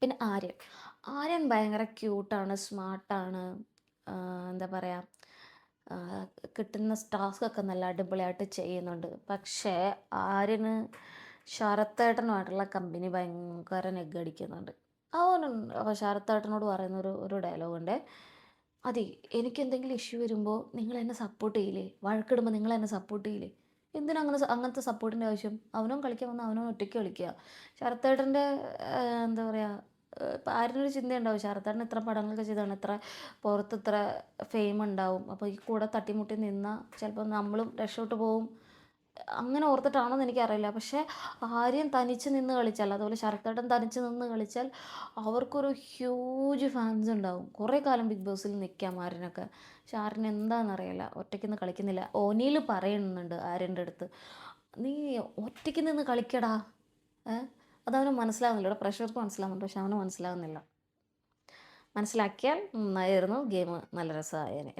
പിന്നെ ആര്യൻ. ആര്യൻ ഭയങ്കര ക്യൂട്ടാണ്, സ്മാർട്ടാണ്. എന്താ പറയുക, ആഹ് കിട്ടുന്ന ടാസ്കൊക്കെ നല്ല അടിപൊളിയായിട്ട് ചെയ്യുന്നുണ്ട്. പക്ഷേ ആര്യന് ശരത്തേട്ടനുമായിട്ടുള്ള കമ്പനി ഭയങ്കര നെഗ്ഗടിക്കുന്നുണ്ട്. ശരത്തേട്ടനോട് പറയുന്ന ഒരു ഡയലോഗുണ്ട്. അതെ, എനിക്കെന്തെങ്കിലും ഇഷ്യൂ വരുമ്പോൾ നിങ്ങൾ എന്നെ സപ്പോർട്ട് ചെയ്യില്ലേ, വഴക്കിടുമ്പോൾ നിങ്ങൾ എന്നെ സപ്പോർട്ട് ചെയ്യില്ലേ, എന്തിനാ അങ്ങനത്തെ സപ്പോർട്ടിൻ്റെ ആവശ്യം? അവനും കളിക്കാൻ വന്നാൽ അവനും ഒറ്റയ്ക്ക് കളിക്കുക. ശരത്തേട്ടൻ്റെ എന്താ പറയുക, ഇപ്പം ആരിനൊരു ചിന്തയുണ്ടാവും, ശരത്തേട്ടൻ ഇത്ര പടങ്ങളൊക്കെ ചെയ്താണ്, ഇത്ര പുറത്ത് ഇത്ര ഫെയിം ഉണ്ടാവും, അപ്പോൾ ഈ കൂടെ തട്ടിമുട്ടി നിന്നാൽ ചിലപ്പോൾ നമ്മളും രക്ഷപ്പെട്ടു പോവും. അങ്ങനെ ഓർത്തിട്ടാണോന്ന് എനിക്കറിയില്ല. പക്ഷേ ആര്യൻ തനിച്ച് നിന്ന് കളിച്ചാൽ, അതുപോലെ ശരത്തേട്ടൻ തനിച്ച് നിന്ന് കളിച്ചാൽ അവർക്കൊരു ഹ്യൂജ് ഫാൻസ് ഉണ്ടാവും. കുറേ കാലം ബിഗ് ബോസിൽ നിൽക്കാം ആര്യനൊക്കെ. പക്ഷെ ആര്യൻ എന്താണെന്നറിയില്ല, ഒറ്റയ്ക്ക് നിന്ന് കളിക്കുന്നില്ല. ഓനിയിൽ പറയുന്നുണ്ട് ആര്യൻ്റെ അടുത്ത്, നീ ഒറ്റയ്ക്ക് നിന്ന് കളിക്കടാ. അതവന് മനസ്സിലാവുന്നില്ല. ഇവിടെ പ്രഷർക്ക് മനസ്സിലാവുന്നുണ്ട്, പക്ഷെ അവന് മനസ്സിലാവുന്നില്ല. മനസ്സിലാക്കിയാൽ നന്നായിരുന്നു, ഗെയിം നല്ല രസമായേനെ.